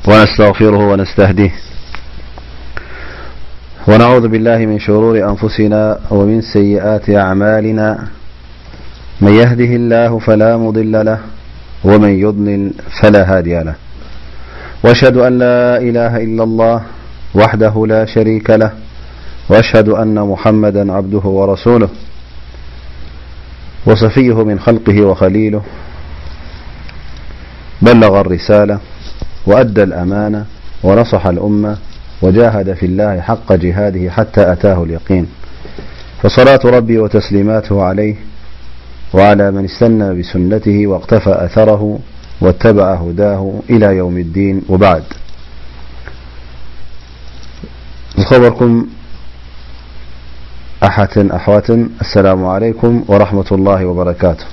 ونستغفره ونستهديه ونعوذ بالله من شرور أنفسنا ومن سيئات أعمالنا من يهده الله فلا مضل له ومن يضلل فلا هادي له وأشهد أن لا إله إلا الله وحده لا شريك له وأشهد أن محمدا عبده ورسوله وصفيه من خلقه وخليله بلغ الرسالة وأدى الأمانة ونصح الأمة وجاهد في الله حق جهاده حتى أتاه اليقين فصلاة ربي وتسليماته عليه وعلى من استنى بسنته واقتفى أثره واتبع هداه إلى يوم الدين وبعد خبركم أحوات السلام عليكم ورحمة الله وبركاته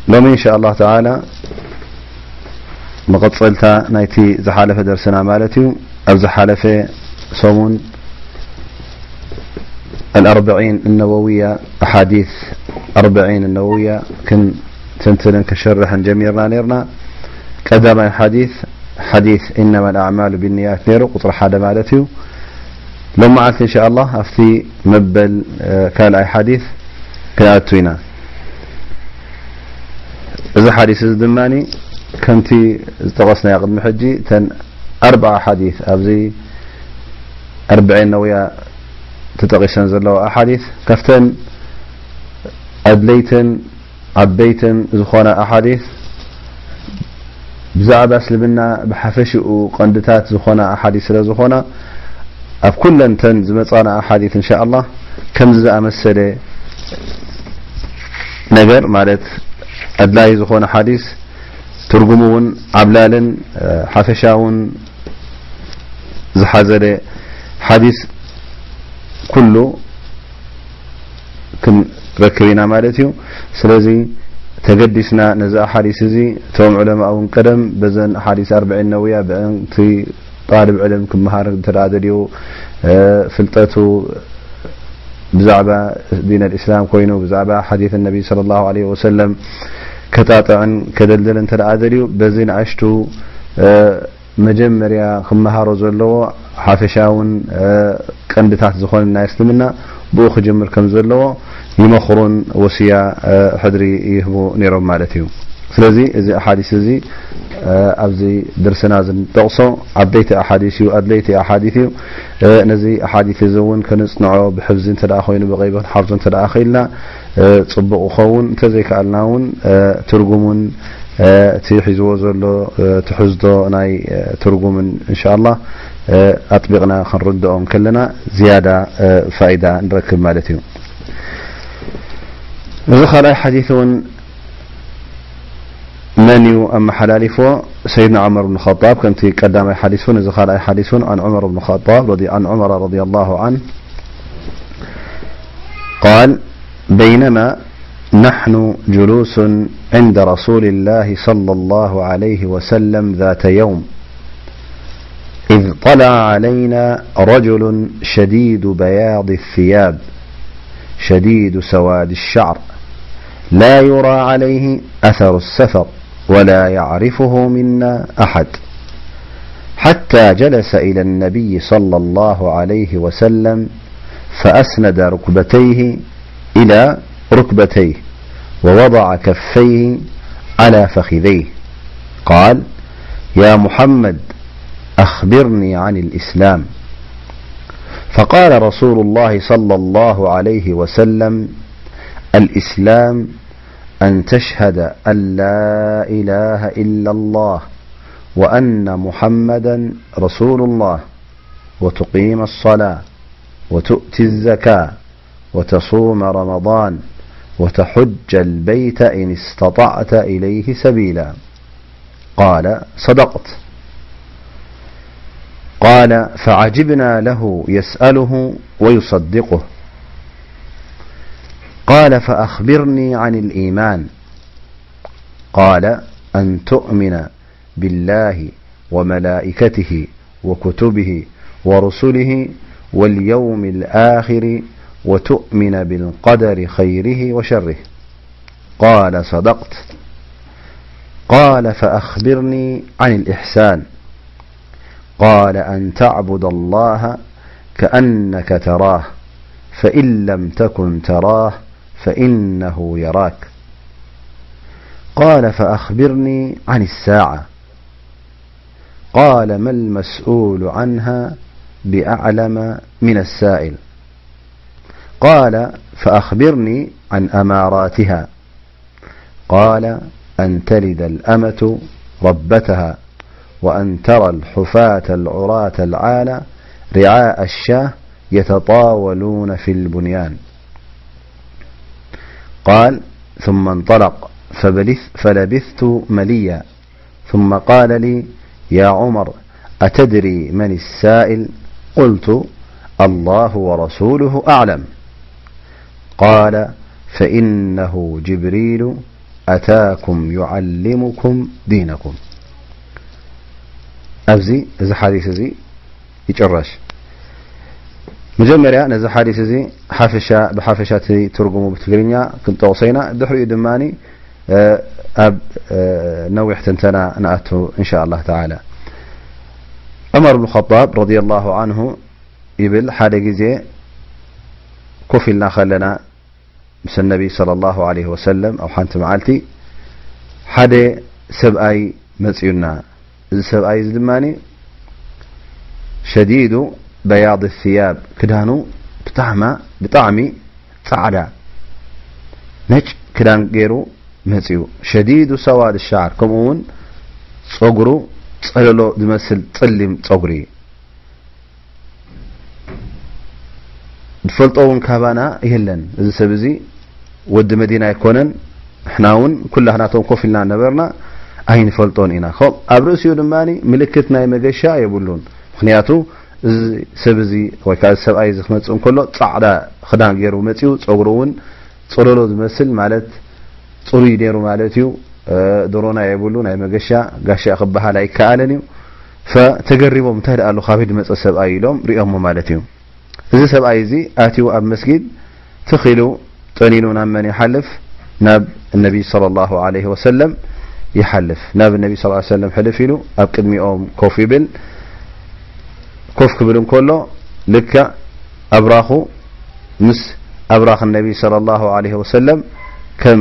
لوم إن شاء الله تعالى مقصلتا نايتي زحالفة درسنا مالتي أو زحالفة صومون 40 النووية أحاديث 40 النووية كن تنتلن كشرحا جميرنا نيرنا كدام حديث إنما الأعمال بالنيات نيرو قطر حدا مالتي لما عالت إن شاء الله أفتي مبل كالأي حديث كنأتوينا إذا حديث الدماني كنتي استغسنا يا قدم حجي تن 4 حديث أبزي 40 نوية تتغيسن زلوا أحاديث كفتن أدليتن عبيتن زخونا أحاديث بزعب أسلبنا بحفش وقندتات زخونا أحاديث لزخونا أف كلن تن زمصانا أحاديث إن شاء الله كم زا مسألة نجر مالت أدلاي زخونا حديث ترجمون عبلالن حفشاون زحزر حديث كله كن ركبنا مالتيو سلازي تقدسنا نزا حديث زي توم علماء قدم بزن حديث 40 نوية بأنتي طالب علم كم مهار ترادليو فلتاتو بزعبة دين الإسلام كوينو بزعبة حديث النبي صلى الله عليه وسلم كتاطعن كدلدل انت العادليو بزين عشتو مجمريا كم مهارو زلو حافشاون قندتات زخون الناس لمنا بوخ جمر كم زلو يمخرون وسيا حدري يهبو نيرو مالتيو سلازي ازي احاديث زي ابزي درسنا زن تقصو عبيت احاديثيو ادليت احاديثيو نزي احاديث زون كنصنعو بحفظ انت اخوين بغيبه حفظ انت اخيلنا صبق خون تزي كالناون ترجمون تيحزو زلو تحزدو ناي ترجم ان شاء الله اطبقنا خنردهم كلنا زياده فائده نركب مالتي ذكر حديثون منيو أما حلالفو سيدنا عمر بن الخطاب كنت قدام حديثون ذكر حديثون عن عمر بن الخطاب رضي الله عنه قال بينما نحن جلوس عند رسول الله صلى الله عليه وسلم ذات يوم إذ طلع علينا رجل شديد بياض الثياب شديد سواد الشعر لا يرى عليه أثر السفر ولا يعرفه منا أحد حتى جلس إلى النبي صلى الله عليه وسلم فأسند ركبتيه إلى ركبتيه ووضع كفيه على فخذيه قال يا محمد أخبرني عن الإسلام فقال رسول الله صلى الله عليه وسلم الإسلام أن تشهد أن لا إله إلا الله وأن محمدا رسول الله وتقيم الصلاة وتؤتي الزكاة وتصوم رمضان وتحج البيت إن استطعت إليه سبيلا قال صدقت قال فعجبنا له يسأله ويصدقه قال فأخبرني عن الإيمان قال أن تؤمن بالله وملائكته وكتبه ورسله واليوم الآخر وتؤمن بالقدر خيره وشره قال صدقت قال فأخبرني عن الإحسان قال أن تعبد الله كأنك تراه فإن لم تكن تراه فإنه يراك قال فأخبرني عن الساعة قال ما المسؤول عنها بأعلم من السائل قال فأخبرني عن أماراتها قال أن تلد الأمة ربتها وأن ترى الحفاة العراة العالى رعاء الشاه يتطاولون في البنيان قال ثم انطلق فلبثت مليا ثم قال لي يا عمر أتدري من السائل قلت الله ورسوله أعلم قال فإنه جبريل أتاكم يعلمكم دينكم أبزي إذا حديث زي يجرش مجمريا نذ حديث زي حافشة بحافشات ترجمه بتجرينيا كنت وصينا دحري دماني أب نوح تنتنا نأته إن شاء الله تعالى عمر بن الخطاب رضي الله عنه يبل حدا جزء كفلنا خلنا مس النبي صلى الله عليه وسلم أو حنت معلتي حدا سبأي مسيرنا سبأي زلماني شديد بياض الثياب كدانو بطعمي صعدا نج كدان غيرو مصيو شديد سواد الشعر كمون صغرو صللو دمسل صليم صغري دفلطون كابانا يهلن اذا سبزي ود مدينه يكونن احناون كلنا كوفلنا نبرنا اين فلطون انا خب ابرسيو دماني ملكتنا يمغشا يبلون مخنياتو سبزي وكا سباي زخمصون كله صعدا خدان غيرو مصيو صغروون صللو دمسل مالت صوري ديرو مالتيو درونا يبلون اي مغشا غاشا خبها لا يكالنيو فتجربوا متهدالو خافيد مص سباي لهم ريهم مالتيو إذا سبعي زي آتيو أب مسجد تخيلوا طنينونا من يحلف ناب النبي صلى الله عليه وسلم يحلف ناب النبي صلى الله عليه وسلم حلف له أب قدمي أم كوفي بل كوف كبلن كله لك أبراخو مس أبراخ النبي صلى الله عليه وسلم كم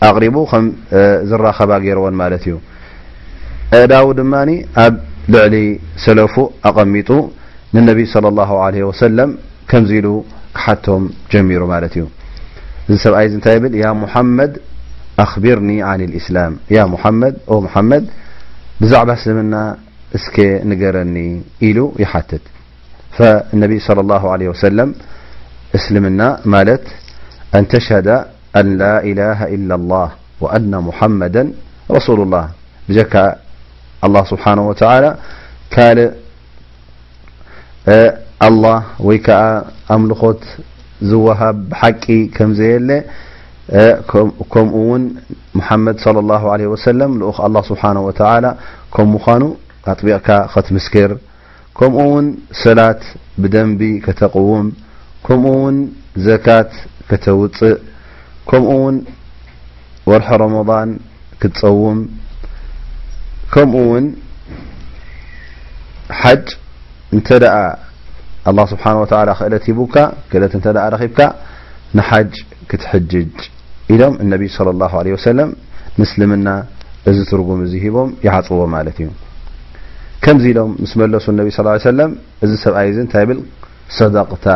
أغربو خم زرا خباقير وان مالتيو داود ماني أب لعلي سلفو أقميتو النبي صلى الله عليه وسلم كم زيلو حتهم جميرو مالتيو زنسب ايزن تايبل يا محمد أخبرني عن الإسلام يا محمد أو محمد بزعب اسلمنا اسكي نقرني إلو يحتت فالنبي صلى الله عليه وسلم اسلمنا مالت أن تشهد أن لا إله إلا الله وأن محمدا رسول الله بجك الله سبحانه وتعالى قال الله ويكا أملخت زوهب حقي كم زيله كم أون محمد صلى الله عليه وسلم لأخ الله سبحانه وتعالى كم مخانو أطبيعك خط مسكر كم أون صلاة بدنبي كتقوم كم أون زكاة كتوطئ كم أون ورح رمضان كتصوم كم أون حج انتدأ الله سبحانه وتعالى خلت بك كلت انتدأ رخيبك نحج كتحجج إلهم النبي صلى الله عليه وسلم مسلمنا إذ ترقم زيهبهم يحطوا مالتهم كم زيلهم مسملسوا النبي صلى الله عليه وسلم إذ سبعيزن تابل صدقت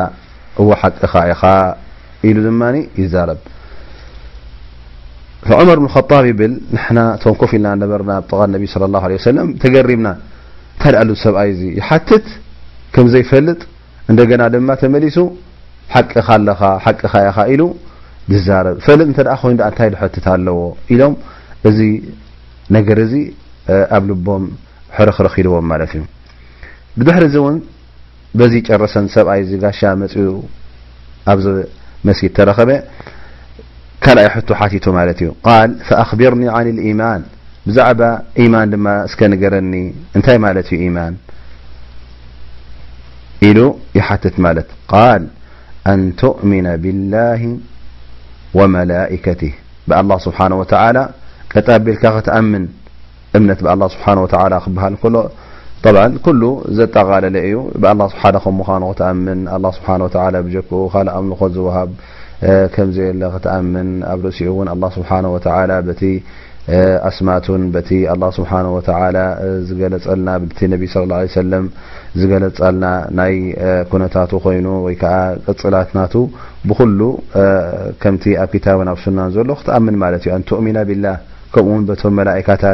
هو حق إخاء إلو زماني يزارب فعمر بن الخطاب بل نحنا تنكف لنا نبرنا بطغى النبي صلى الله عليه وسلم تقربنا تلألو سبعيزي يحتت كم زي فلت عندنا لما تملسوا حق خالخا حق خايا خائلو بالزارب فلت انت اخو عند انت حتت አለው ኢሎም እዚ ነገር እዚ ኣብልቦም ሕርኽርኽ ኢልዎም ማለት እዩ ብድሕሪ ዘውን በዚ ጨረሰን ሰብኣይ እዚ ጋሻ መጽኡ ኣብዝ መስጊድ ተረኸበ كلا يحط حاتيته مالتيو قال فأخبرني عن الإيمان بزعب إيمان لما اسكن قرني انتهي مالتي إيمان إلو يحتت مالت قال أن تؤمن بالله وملائكته بالله سبحانه وتعالى كتاب بالكاغة تأمن امنت بالله سبحانه وتعالى خبها كله طبعا كله زتغال لأيو بالله سبحانه مخانه وتأمن الله سبحانه وتعالى بجكو خالق أملك وزوهب كم زي اللي تأمن أبرسيون الله سبحانه وتعالى بتي أسمات بتي الله سبحانه وتعالى زجلت ألنا بتي النبي صلى الله عليه وسلم زجلت ألنا ناي كنتاتو خينو ويكا قصلاتناتو بخلو كمتي كتابنا وسنة نزول تأمن مالتي أن تؤمن بالله كمون بتم ملائكة